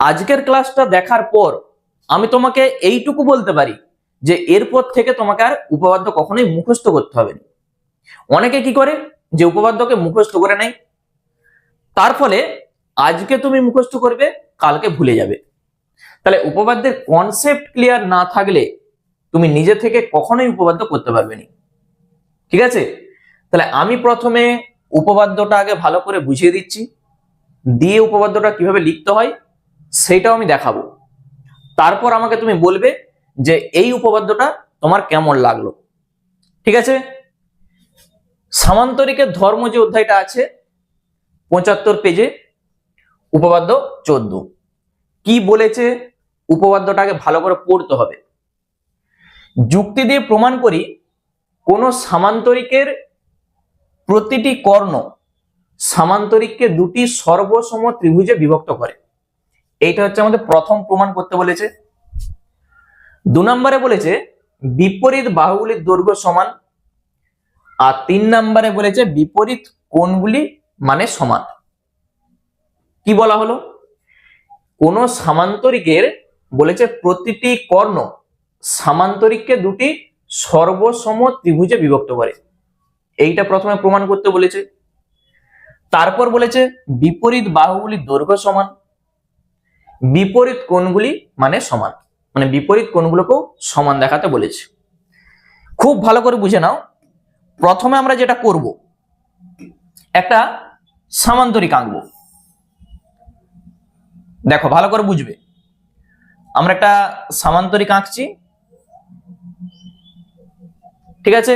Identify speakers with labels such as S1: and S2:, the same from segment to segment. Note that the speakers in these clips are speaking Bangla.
S1: আজকের ক্লাসটা দেখার পর আমি তোমাকে এইটুকু বলতে পারি যে এরপর থেকে তোমাকে আর উপপাদ্য কখনোই মুখস্থ করতে হবে না। অনেকে কি করে যে উপপাদ্যকে মুখস্থ করে নেয়, তার ফলে আজকে তুমি মুখস্থ করবে, কালকে ভুলে যাবে। তাহলে উপপাদ্যের কনসেপ্ট ক্লিয়ার না থাকলে তুমি নিজে থেকে কখনোই উপপাদ্য করতে পারবে না। ঠিক আছে, তাহলে আমি প্রথমে উপপাদ্যটা আগে ভালো করে বুঝিয়ে দিচ্ছি, দিয়ে উপপাদ্যটা কিভাবে লিখতে হয় সেটাও আমি দেখাবো। তারপর আমাকে তুমি বলবে যে এই উপপাদ্যটা তোমার কেমন লাগলো। ঠিক আছে, সামান্তরিকের ধর্ম যে অধ্যায়টা আছে 75 পেজে, উপপাদ্য 14 কি বলেছে, উপপাদ্যটাকে ভালো করে পড়তে হবে। যুক্তি দিয়ে প্রমাণ করি কোন সামান্তরিকের প্রতিটি কর্ণ সামান্তরিককে দুটি সর্বসম ত্রিভুজে বিভক্ত করে। এইটা হচ্ছে আমাদের প্রথম প্রমাণ করতে বলেছে। 2 নম্বরে বলেছে বিপরীত বাহুগুলির দৈর্ঘ্য সমান, আর 3 নম্বরে বলেছে বিপরীত কোণগুলি মানে সমান। কি বলা হলো, কোন সামান্তরিকের বলেছে প্রতিটি কর্ণ সামান্তরিককে দুটি সর্বসম ত্রিভুজে বিভক্ত করে। এইটা প্রথমে প্রমাণ করতে বলেছে। তারপর বলেছে বিপরীত বাহুগুলির দৈর্ঘ্য সমান, বিপরীত কোণগুলি মানে সমান, মানে বিপরীত কোণগুলোকেও সমান দেখাতে বলেছে। খুব ভালো করে বুঝে নাও। প্রথমে আমরা যেটা করব, একটা সামান্তরিক আঁকবো। দেখো ভালো করে বুঝবে, আমরা একটা সামান্তরিক আঁকছি। ঠিক আছে,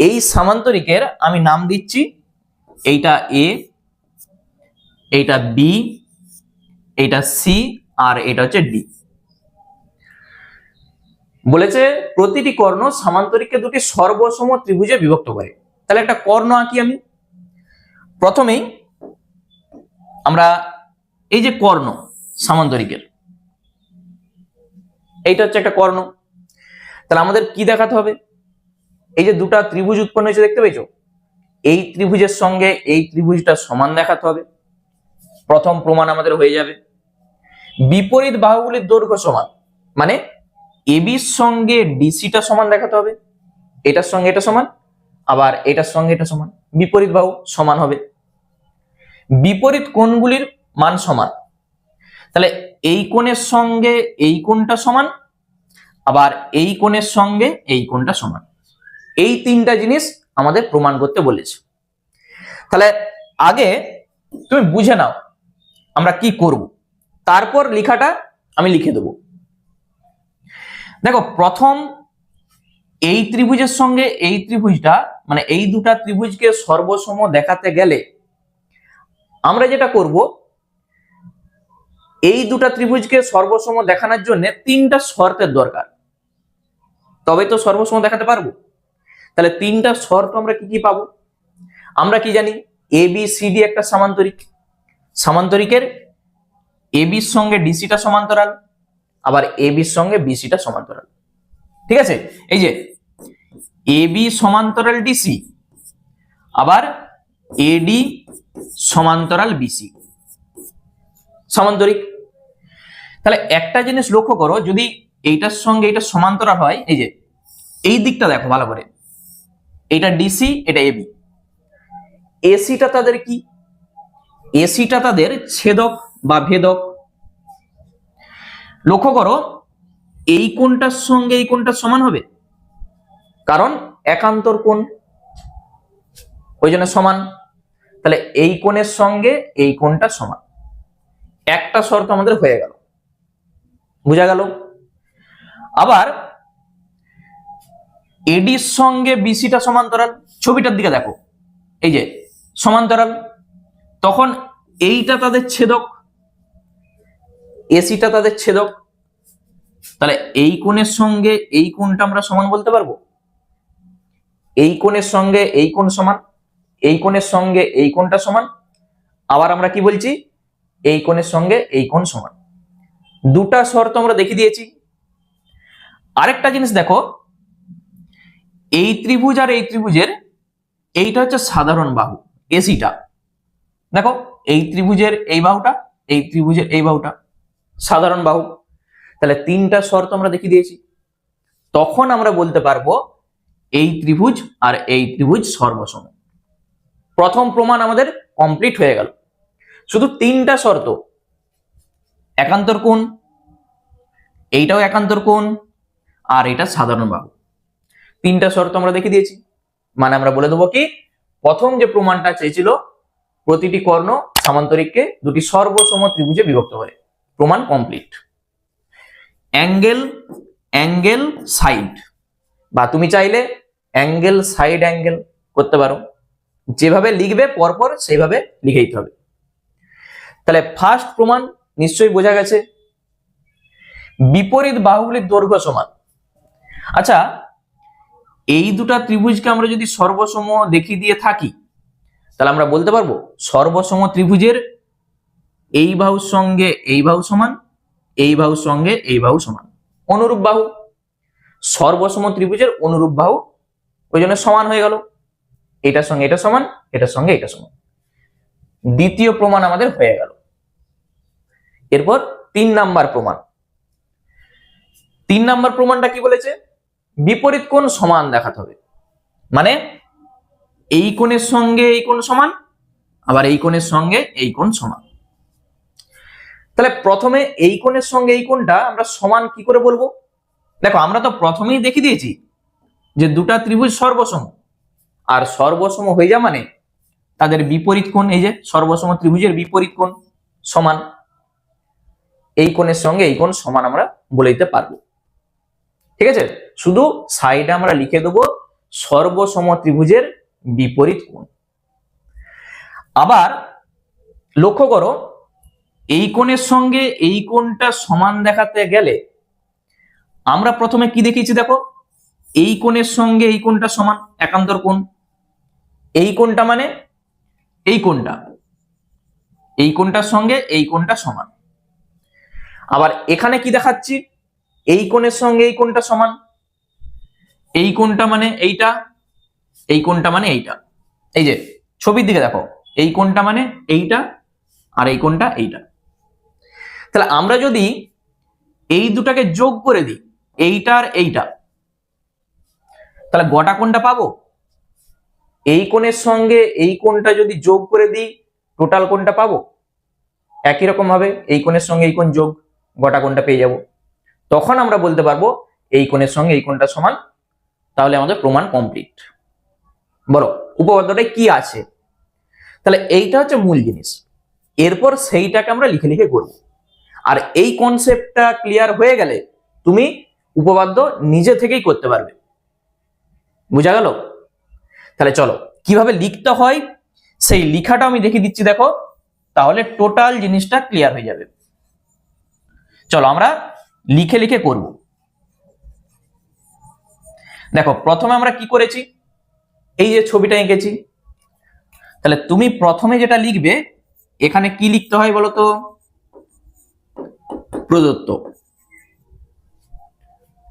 S1: এই সামান্তরিকের আমি নাম দিচ্ছি, এইটা এ, এইটা বি, এইটা সি, আর এটা হচ্ছে ডি। বলেছে প্রতিটি কর্ণ সামান্তরিককে দুটি সর্বসম ত্রিভুজে বিভক্ত করে। তাহলে একটা কর্ণ আঁকি আমি। প্রথমেই আমরা এই যে কর্ণ সামান্তরিকের, এইটা হচ্ছে একটা কর্ণ। তাহলে আমাদের কি দেখাতে হবে, এই যে দুটা ত্রিভুজ উৎপন্ন হয়েছে দেখতে পেয়েছো, এই ত্রিভুজের সঙ্গে এই ত্রিভুজটা সমান দেখাতে হবে। প্রথম প্রমাণ আমাদের হয়ে যাবে। বিপরীত বাহুগুলির দৈর্ঘ্য সমান, মানে এবির সঙ্গে ডিসিটা সমান দেখাতে হবে। এটার সঙ্গে এটা সমান, আবার এটার সঙ্গে এটা সমান, বিপরীত বাহু সমান হবে। বিপরীত কোণগুলির মান সমান, তাহলে এই কোণের সঙ্গে এই কোণটা সমান, আবার এই কোণের সঙ্গে এই কোণটা সমান। এই তিনটা জিনিস আমাদের প্রমাণ করতে বলেছে। তাহলে আগে তুমি বুঝে নাও আমরা কি করব, তারপর লেখাটা আমি লিখে দেব। দেখো প্রথম এই ত্রিভুজের সঙ্গে এই ত্রিভুজটা, মানে এই দুটা ত্রিভুজকে সর্বসম দেখাতে গেলে আমরা যেটা করব, এই দুটা ত্রিভুজকে সর্বসম দেখানোর জন্য তিনটা শর্তের দরকার, তবে তো সর্বসম দেখাতে পারবো। তাহলে তিনটা শর্ত আমরা কি কি পাবো, আমরা কি জানি এ বি সি ডি একটা সামান্তরিক, সামান্তরিকের এ বির সঙ্গে ডিসিটা সমান্তরাল, আবার এ বির সঙ্গে বিসিটা সমান্তরাল। ঠিক আছে, এই যে এ বি সমান্তরাল ডিসি, আবার এডি সমান্তরাল বিসি, সামান্তরিক। তাহলে একটা জিনিস লক্ষ্য করো, যদি এইটার সঙ্গে এটা সমান্তরাল হয়, এই যে এই দিকটা দেখো ভালো করে, এটা ডিসি, এটা এবি, এসিটা তাদের কি, এসিটা তাদের ছেদক বা ভেদক। লক্ষ্য করো এই কোণটার সঙ্গে এই কোণটা সমান হবে, কারণ একান্তর কোণ, ওই জন্য সমান। তাহলে এই কোণের সঙ্গে এই কোণটা সমান, একটা শর্ত আমাদের হয়ে গেল, বুঝা গেল। আবার এডির সঙ্গে বিসিটা সমান্তরাল, ছবিটার দিকে দেখো, এই যে সমান্তরাল, তখন এইটা তাদের ছেদক, এসিটা তাদের ছেদক। তাহলে এই কোণের সঙ্গে এই কোণটা আমরা সমান বলতে পারবো, এই কোণের সঙ্গে এই কোণ সমান, এই কোণের সঙ্গে এই কোণটা সমান, আবার আমরা কি বলছি এই কোণের সঙ্গে এই কোণ সমান। দুটা শর্ত আমরা দেখিয়ে দিয়েছি। আরেকটা জিনিস দেখো, এই ত্রিভুজ আর এই ত্রিভুজের এইটা হচ্ছে সাধারণ বাহু এসিটা, দেখো এই ত্রিভুজের এই বাহুটা, এই ত্রিভুজের এই বাহুটা, সাধারণ বাহু। তাহলে তিনটা শর্ত আমরা দেখিয়ে দিয়েছি, তখন আমরা বলতে পারবো এই ত্রিভুজ আর এই ত্রিভুজ সর্বসম। প্রথম প্রমাণ আমাদের কমপ্লিট হয়ে গেল। শুধু তিনটা শর্ত, একান্তর কোণ, এইটাও একান্তর কোণ, আর এটা সাধারণ বাহু, তিনটা শর্ত আমরা দেখিয়ে দিয়েছি। মানে আমরা বলে দেবো কি, প্রথম যে প্রমাণটা চেয়েছিল প্রতিটি কর্ণ সামান্তরিককে দুটি সর্বসম ত্রিভুজে বিভক্ত করে, প্রমাণ কমপ্লিট। অ্যাঙ্গেল, অ্যাঙ্গেল সাইড, বা তুমি চাইলে অ্যাঙ্গেল সাইড অ্যাঙ্গেল করতে পারো, যেভাবে লিখবে পরপর সেইভাবে লিখে দিতে হবে। তাহলে ফার্স্ট প্রমাণ নিশ্চয়ই বোঝা গেছে, বিপরীত বাহুগুলির দৈর্ঘ্য সমান। আচ্ছা, এই দুটা ত্রিভুজকে আমরা যদি সর্বসম দেখিয়ে দিয়ে থাকি, তাহলে আমরা বলতে পারবো সর্বসম ত্রিভুজের এই বাহুর সঙ্গে এই বাহু সমান, এই বাহুর সঙ্গে এই বাহু সমান, অনুরূপ বাহু। সর্বসম ত্রিভুজের অনুরূপ বাহু, ওই জন্য সমান হয়ে গেল, এটার সঙ্গে এটা সমান, এটার সঙ্গে এটা সমান। দ্বিতীয় প্রমাণ আমাদের হয়ে গেল। এরপর 3 নাম্বার প্রমাণ। 3 নাম্বার প্রমাণটা কি বলেছে, বিপরীত কোণ সমান দেখাতে হবে। মানে এই কোণের সঙ্গে এই কোণ সমান, আবার এই কোণের সঙ্গে এই কোণ সমান। তাহলে প্রথমে এই কোণের সঙ্গে এই কোণটা আমরা সমান কি করে বলবো? দেখো, আমরা তো প্রথমেই দেখিয়ে দিয়েছি যে দুটা ত্রিভুজ সর্বসম, আর সর্বসম হয়ে যা মানে তাদের বিপরীত কোণ, এই যে সর্বসম ত্রিভুজের বিপরীত কোণ সমান, এই কোণের সঙ্গে এই কোণ সমান আমরা বলে দিতে পারবো। ঠিক আছে, শুধু সাইডে আমরা লিখে দেবো সর্বসম ত্রিভুজের বিপরীত কোণ। আবার লক্ষ্য করো, এই কোণের সঙ্গে এই কোণটা সমান দেখাতে গেলে আমরা প্রথমে কি দেখিয়েছি, দেখো এই কোণের সঙ্গে এই কোণটা সমান, একান্তর কোণ। এই কোণটা মানে এই কোণটা, এই কোণটার সঙ্গে এই কোণটা সমান। আবার এখানে কি দেখাচ্ছি, এই কোণের সঙ্গে এই কোণটা সমান, এই কোণটা মানে এইটা, এই কোণটা মানে এইটা। এই যে ছবির দিকে দেখো, এই কোণটা মানে এইটা, আর এই কোণটা এইটা। তাহলে আমরা যদি এই দুটাকে যোগ করে দিই, এইটা আর এইটা, তাহলে গোটা কোণটা পাবো। এই কোণের সঙ্গে এই কোণটা যদি যোগ করে দিই, টোটাল কোণটা পাবো। একই রকম ভাবে এই কোণের সঙ্গে এই কোণ যোগ, গোটা কোণটা পেয়ে যাব। তখন আমরা বলতে পারবো এই কোণের সঙ্গে এই কোণটা সমান। তাহলে আমাদের প্রমাণ কমপ্লিট। বলো উপপাদ্যটায় কি আছে? তাহলে এইটা হচ্ছে মূল জিনিস। এরপর সেইটাকে আমরা লিখে লিখে করব। আর এই কনসেপ্টটা ক্লিয়ার হয়ে গেলে তুমি উপপাদ্য নিজে থেকেই করতে পারবে। বুঝা গেল? তাহলে চলো কিভাবে লিখতে হয় সেই লেখাটা আমি দেখিয়ে দিচ্ছি, দেখো, তাহলে টোটাল জিনিসটা ক্লিয়ার হয়ে যাবে। চলো আমরা লিখে লিখে করব। দেখো, প্রথমে আমরা কি করেছি, এই যে ছবিটা এঁকেছি। তাহলে তুমি প্রথমে যেটা লিখবে, এখানে কি লিখতে হয় বলো তো? প্রদত্ত।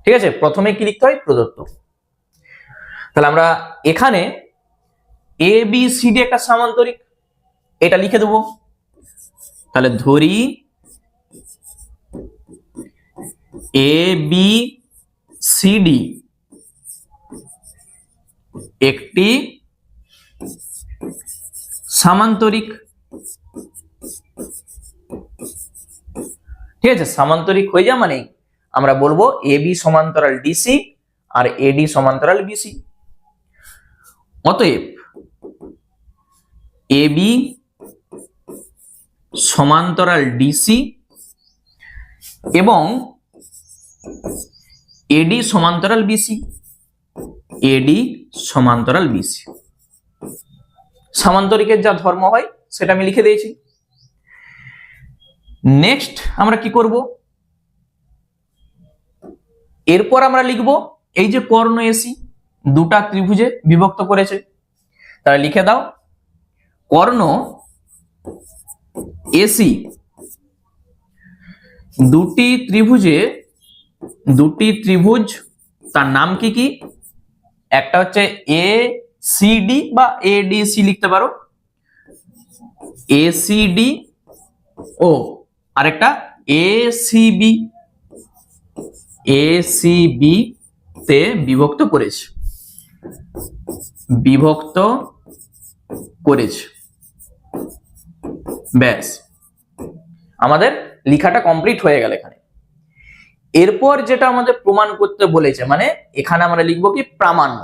S1: ঠিক আছে, প্রথমে কি লিখতে হয়? প্রদত্ত। তাহলে আমরা এখানে এ বি সি ডি একটা সামান্তরিক, এটা লিখে দেবো। তাহলে ধরি এ বি সি ডি একটি সামান্তরিক। ঠিক আছে, সামান্তরিক হয়ে যা মানে আমরা বলবো এ বি সমান্তরাল ডিসি আর এডি সমান্তরাল বিসি। অতএব এ বি সমান্তরাল ডিসি এবং এডি সমান্তরাল বিসি, এডি সমান্তরাল বিসি। সামান্তরিকের যা ধর্ম হয় সেটা আমি লিখে দিয়েছি। নেক্সট আমরা কি করব, এরপর আমরা লিখব এই যে কর্ণ এসি দুটা ত্রিভুজে বিভক্ত করেছে। তাহলে লিখে দাও কর্ণ এসি দুটি ত্রিভুজ, তার নাম কি কি? একটা হচ্ছে এ সি ডি বা এডিসি লিখতে পারো, এসিডি ও আরেকটা এসিবি তে বিভক্ত করেছে, ব্যাস আমাদের লেখাটা কমপ্লিট হয়ে গেল এখানে। এরপর যেটা আমাদের প্রমাণ করতে বলেছে, মানে এখানে আমরা লিখবো কি প্রামাণ্য।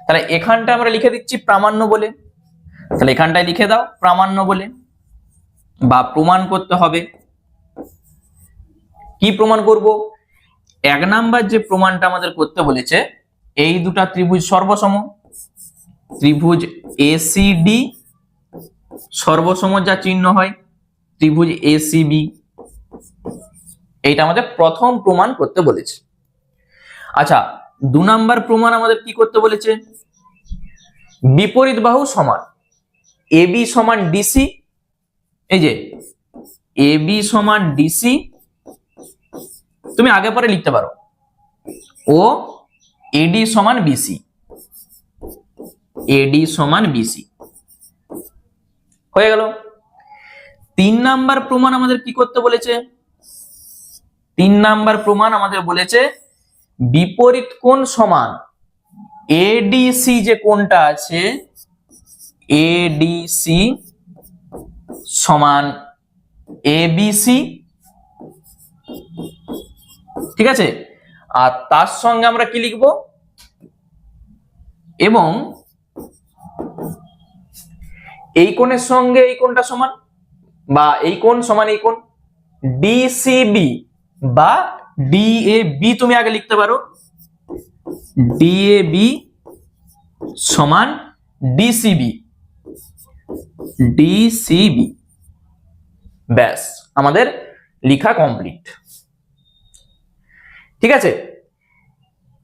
S1: তাহলে এখানটা আমরা লিখে দিচ্ছি প্রামাণ্য বলে, তাহলে এখানটায় লিখে দাও প্রামাণ্য বলে, বা প্রমাণ করতে হবে। কি প্রমাণ করব? 1 নাম্বার যে প্রমাণটা আমাদের করতে বলেছে, এই দুটা ত্রিভুজ সর্বসম, ত্রিভুজ এসিডি সর্বসম যা চিহ্ন হয়, ত্রিভুজ এসিবি, এইটা আমাদের প্রথম প্রমাণ করতে বলেছে। আচ্ছা, 2 নাম্বার প্রমাণ আমাদের কি করতে বলেছে? বিপরীত বাহু সমান, এবি সমান ডিসি, এই যে এবি সমান ডিসি, তুমি আগে পরে লিখতে পারো, ও এডি সমান বিসি, হয়ে গেল। 3 নাম্বার প্রমাণ আমাদের কি করতে বলেছে? 3 নাম্বার প্রমাণ আমাদের বলেছে বিপরীত কোণ সমান এডিসি, যে কোণটা আছে এডিসি সমান এবিসি, ঠিক আছে। আর তার সঙ্গে আমরা কি লিখব? এবং এই কোণের সঙ্গে এই কোণটা সমান, বা এই কোণ সমান এই কোণ, ডিসিবি বা ডিএবি, তুমি আগে লিখতে পারো ডিএবি সমান ডিসিবি, ব্যাস আমাদের লেখা কমপ্লিট, ঠিক আছে।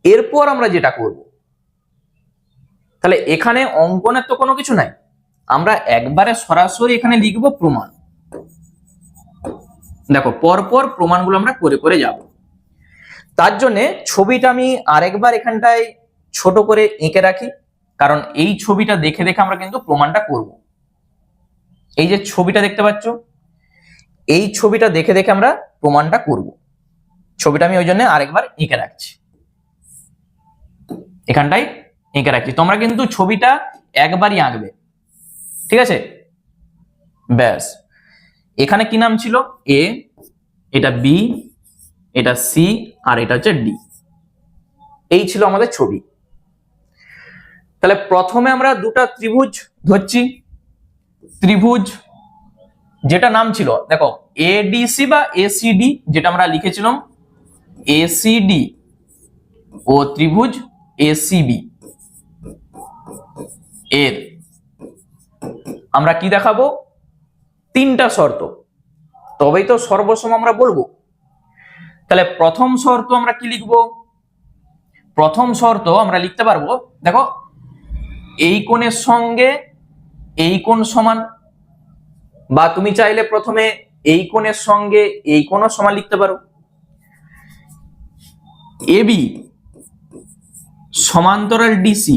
S1: এরপর আমরা যেটা করব, তাহলে এখানে অঙ্কনের তো কোনো কিছু নাই, আমরা একবারে সরাসরি এখানে লিখব প্রমাণ। দেখো পরপর প্রমাণগুলো আমরা করে করে যাব। তার জন্য ছবিটা আমি আরেকবার এখানটায় ছোট করে এঁকে রাখি, কারণ এই ছবিটা দেখে দেখে আমরা কিন্তু প্রমাণটা করব। এই যে ছবিটা দেখতে পাচ্ছ, এই ছবিটা দেখে দেখে আমরা প্রমাণটা করব। ছবিটা আমি ওই জন্য আরেকবার এঁকে রাখছি, এখানটায় এঁকে রাখছি। তোমরা কিন্তু ছবিটা একবারই আঁকবে, ঠিক আছে। ব্যাস এখানে কি নাম ছিল? এ, এটা বি, এটা সি, আর এটা হচ্ছে ডি। এই ছিল আমাদের ছবি। তাহলে প্রথমে আমরা দুটা ত্রিভুজ ধরছি। ত্রিভুজ যেটা নাম ছিল, দেখো এডিসি বা এসিডি, যেটা আমরা লিখেছিলাম এসিডি, ও ত্রিভুজ এসিবি, এর আমরা কি দেখাবো? 3টা শর্ত, তবেই তো সর্বসম আমরা বলবো। তাহলে প্রথম শর্ত আমরা কি লিখবো? প্রথম শর্ত আমরা লিখতে পারবো, দেখো এই কোণের সঙ্গে এই কোণ সমান, বা তুমি চাইলে প্রথমে এই কোণের সঙ্গে এই কোণও সমান লিখতে পারো। এবি সমান্তরাল ডিসি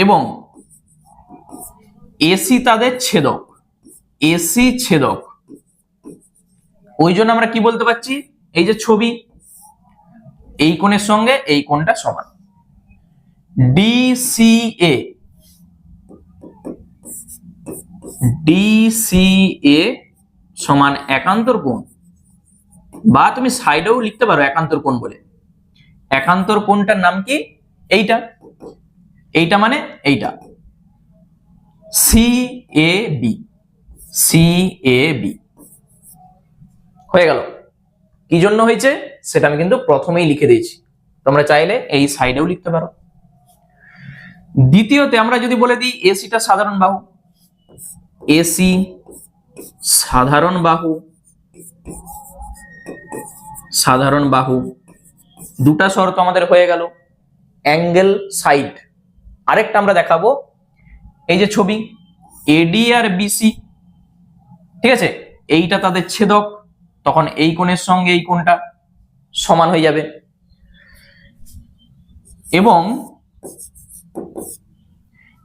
S1: এবং এসি তাদের ছেদক, এসি ছেদক, ওই জন্য আমরা কি বলতে পারছি? এই যে ছবি, এই কোণের সঙ্গে এই কোণটা সমান, ডিসিএ, ডিসিএ সমান একান্তর কোণ, বা তুমি সাইডেও লিখতে পারো একান্তর কোণ বলে। একান্তর কোণটার নাম কি? এইটা, এইটা মানে এইটা সিএবি, সিএবি হয়ে গেল। কি জন্য হয়েছে সেটা আমি কিন্তু প্রথমেই লিখে দিয়েছি, তোমরা চাইলে এই সাইডেও লিখতে পারো। দ্বিতীয়তে আমরা যদি বলে দিই এসিটা সাধারণ বাহু, এসি সাধারণ বাহু, সাধারণ বাহু, দুটা শর্ত আমাদের হয়ে গেল। অ্যাঙ্গেল সাইড, আরেকটা আমরা দেখাবো, এই যে ছবি এডি আর বিসি, ঠিক আছে, এইটা তাদের ছেদক, তখন এই কোণের সঙ্গে এই কোণটা সমান হয়ে যাবে। এবং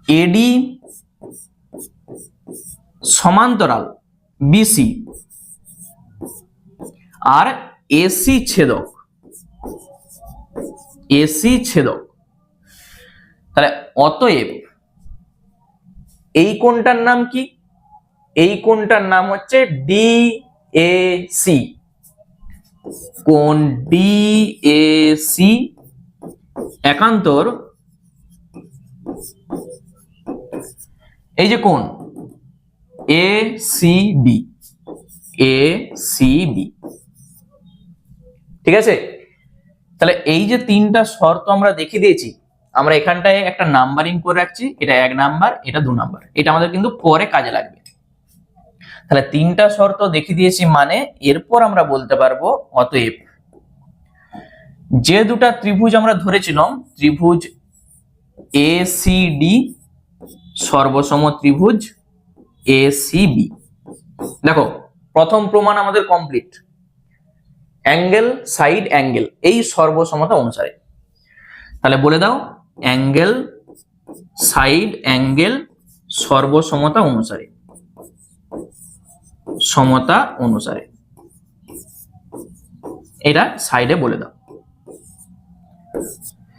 S1: এডি সমান্তরাল বিসি, আর এসি ছেদক, এসি ছেদক। তাহলে অতএব এই কোণটার নাম কি? এই কোণটার নাম হচ্ছে ডিএসি, কোণ ডিএসি একান্তর এই যে কোণ এসিবি, এসিবি। ঠিক আছে, তাহলে এই যে তিনটা শর্ত আমরা দেখিয়ে দিয়েছি, আমরা এখানটায় একটা নাম্বারিং করে রাখছি, এটা 1 নাম্বার, এটা 2 নাম্বার, এটা আমাদের কিন্তু পরে কাজে লাগবে। তাহলে তিনটা শর্ত দেখিয়ে দিয়েছি, মানে এরপর আমরা বলতে পারবো অতএব যে দুটা ত্রিভুজ আমরা ধরেছিলাম, ত্রিভুজ এসিডি সর্বসম ত্রিভুজ এসিবি। দেখো প্রথম প্রমাণ আমাদের কমপ্লিট, অ্যাঙ্গেল সাইড অ্যাঙ্গেল এই সর্বসমতা অনুসারে। তাহলে বলে দাও অ্যাঙ্গেল সাইড অ্যাঙ্গেল সর্বসমতা অনুসারে, সমতা অনুসারে, এটা সাইডে বলে দাও।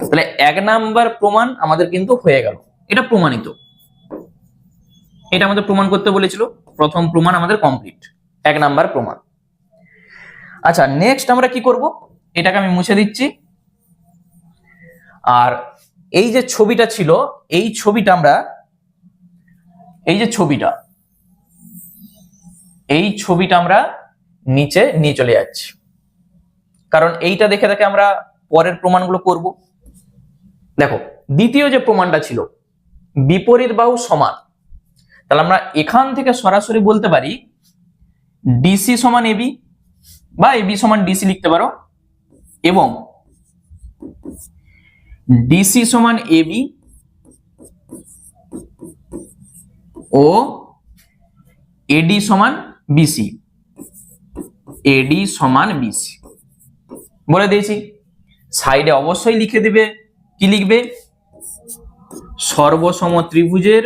S1: তাহলে 1 নাম্বার প্রমাণ আমাদের কিন্তু হয়ে গেল, এটা প্রমাণিত, এটা আমাদের প্রমাণ করতে বলেছিল, প্রথম প্রমাণ আমাদের কমপ্লিট, 1 নাম্বার প্রমাণ। আচ্ছা নেক্সট আমরা কি করব, এটাকে আমি মুছে দিচ্ছি। আর এই যে ছবিটা ছিল, এই ছবিটা আমরা, এই যে ছবিটা, এই ছবিটা আমরা নিচে নিয়ে চলে যাচ্ছি, কারণ এইটা দেখে দেখে আমরা পরের প্রমাণগুলো করব। দেখো দ্বিতীয় যে প্রমাণটা ছিল বিপরীত বাহু সমান, তাহলে আমরা এখান থেকে সরাসরি বলতে পারি ডিসি সমান এবি বা এবি সমান ডিসি লিখতে পারো, এবং ডিসি সমান এবি ও এডি সমান বিসি, এডি সমান বিসি বলে দিয়েছি। সাইডে অবশ্যই লিখে দিবে, কি লিখবে, সর্বসম ত্রিভুজের,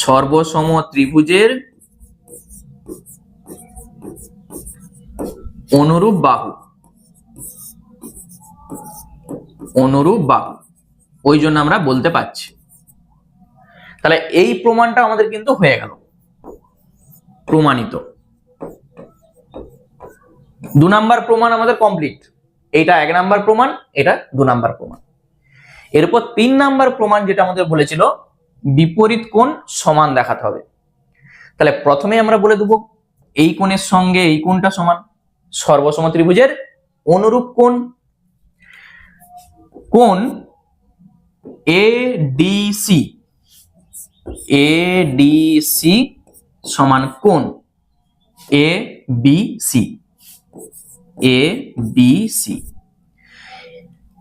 S1: সর্বসম ত্রিভুজের অনুরূপ বাহু, অনুরূপ বাহু, ওই জন্য আমরা বলতে পারছি। তাহলে এই প্রমাণটা আমাদের কিন্তু হয়ে গেল, প্রমাণিত। 2 নাম্বার প্রমাণ আমাদের কমপ্লিট, এইটা 1 নাম্বার প্রমাণ, এটা 2 নাম্বার প্রমাণ। এরপর 3 নাম্বার প্রমাণ যেটা আমাদের বলেছিল বিপরীত কোণ সমান দেখাতে হবে। তাহলে প্রথমে আমরা বলে দেব এই কোণের সঙ্গে এই কোণটা সমান, সর্বসম ত্রিভুজের অনুরূপ কোণ, কোণ এডিসি, এডিসি সমান কোণ এবিসি, এবিসি।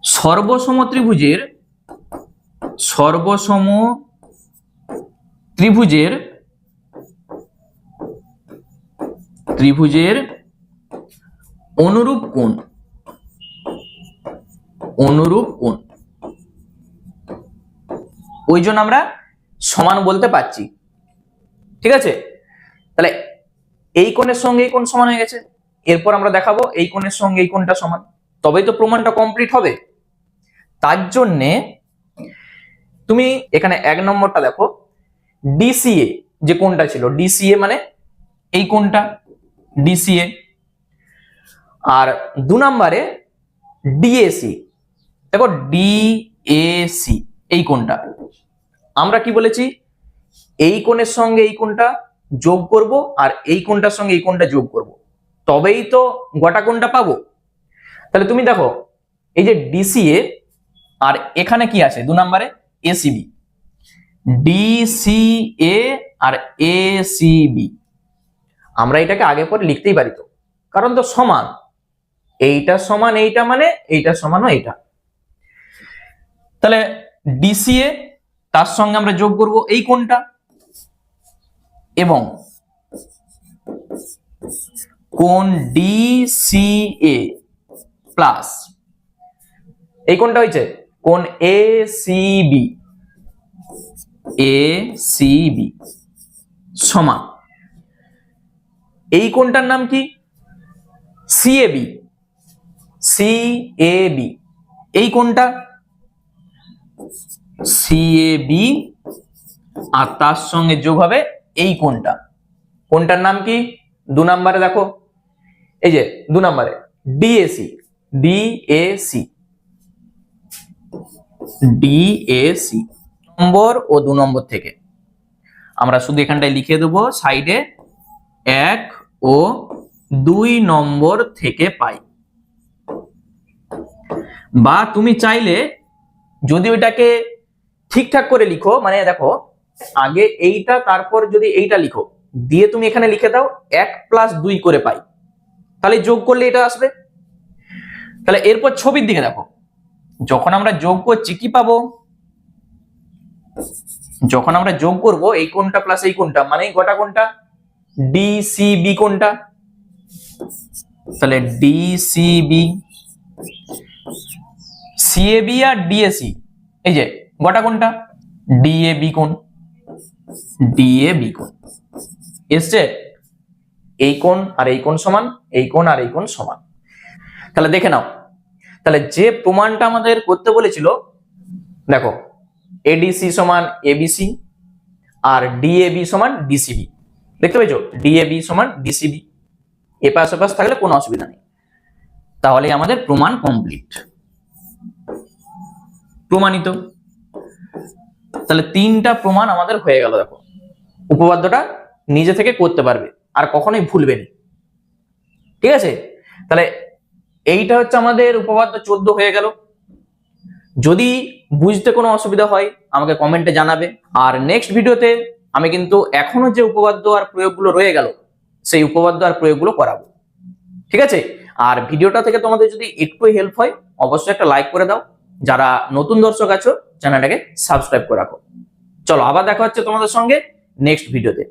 S1: সর্বসম ত্রিভুজের, সর্বসম ত্রিভুজের, ত্রিভুজের অনুরূপ কোণ, অনুরূপ কোণ, ওই জন্য আমরা সমান বলতে পারছি। ঠিক আছে, তাহলে এই কোণের সঙ্গে এই কোণ সমান হয়ে গেছে, এরপর আমরা দেখাবো এই কোণের সঙ্গে এই কোণটা সমান, তবেই তো প্রমাণটা কমপ্লিট হবে। তার জন্যে তুমি এখানে 1 নম্বরটা দেখো, ডিসিএ যে কোণটা ছিল, ডিসিএ মানে এই কোণটা ডিসিএ, আর 2 নম্বরে ডিএসি, দেখো ডিএসি এই কোণটা, আমরা কি বলেছি এই কোণের সঙ্গে এই কোণটা যোগ করব আর এই কোণটার সঙ্গে এই কোণটা যোগ করব, তবেই তো গোটা কোণটা পাবো। তাহলে তুমি দেখো এই যে ডিসিএ আর এখানে কি আছে 2 নম্বরে এসিবি, ডিসিএ আর এসিবি, আমরা এটাকে আগে পরে লিখতেই পারি তো, কারণ তো সমান, এইটা সমান এইটা মানে এইটা সমান এইটা। তাহলে ডিসিএ তার সঙ্গে আমরা যোগ করব এই কোণটা, এবং কোণ ডিসিএ প্লাস এই কোণটা হয়েছে কোণ এসিবি, এসিবি সমান এই কোণটার নাম কি, সিএবি, সিএবি এই কোনটা? সিএবি আর তার সঙ্গে যোগ হবে এই কোনটা? কোনটার নাম কি? 2 নম্বরে দেখো, এই যে 2 নম্বরে ডিএসি, ডিএসি, ডিএসি নম্বর ও 2 নম্বর থেকে আমরা শুধু এখানটায় লিখে দেবো সাইডে 1 ও 2 নম্বর থেকে পাই। বা তুমি চাইলে যদি ওইটাকে ঠিকঠাক করে লিখো, মানে দেখো আগে এইটা তারপর যদি এইটা লিখো, দিয়ে তুমি এখানে লিখে দাও 1 + 2 করে পাই, তাহলে যোগ করলে এটা আসবে। তাহলে এরপর ছবির দিকে দেখো, যখন আমরা যোগ করছি কি পাবো? যখন আমরা যোগ করব এই কোনটা প্লাস এই কোনটা, মানে গোটা কোনটা ডিসিবি কোনটা? তাহলে ডিসিবি, সিএবি আর ডিএসি এই যে গোটা কোনটা ডিএবি কোণ, ডিএবি কোণ এসছে। এই কোণ আর এই কোণ সমান, এই কোণ আর এই কোণ সমান। তাহলে দেখে নাও, তাহলে যে প্রমাণটা আমাদের করতে বলেছিল, দেখো এডিসি সমান এবিসি আর ডিএবি সমান ডিসিবি, দেখতে পেয়েছো? ডিএবি সমান ডিসিবি, এপাশ ওপাশ থাকলে কোনো অসুবিধা নেই। তাহলে আমাদের প্রমাণ কমপ্লিট, প্রমাণিত। তাহলে 3টা প্রমাণ আমাদের হয়ে গেল। দেখো উপপাদ্যটা নিজে থেকে করতে পারবে আর কখনোই ভুলবে না, ঠিক আছে? তাহলে এইটা হচ্ছে আমাদের উপপাদ্য 14 হয়ে গেল। যদি বুঝতে কোনো অসুবিধা হয় আমাকে কমেন্টে জানাবে। আর নেক্সট ভিডিওতে আমি কিন্তু এখনো যে উপপাদ্য আর প্রয়োগগুলো রয়ে গেল সেই উপপাদ্য আর প্রয়োগগুলো করাবো, ঠিক আছে? আর ভিডিওটা থেকে তোমাদের যদি একটু হেল্প হয় অবশ্যই একটা লাইক করে দাও। যারা নতুন দর্শক আছো চ্যানেলটাকে সাবস্ক্রাইব করে রাখো। চলো আবার দেখা হচ্ছে তোমাদের সঙ্গে নেক্সট ভিডিওতে।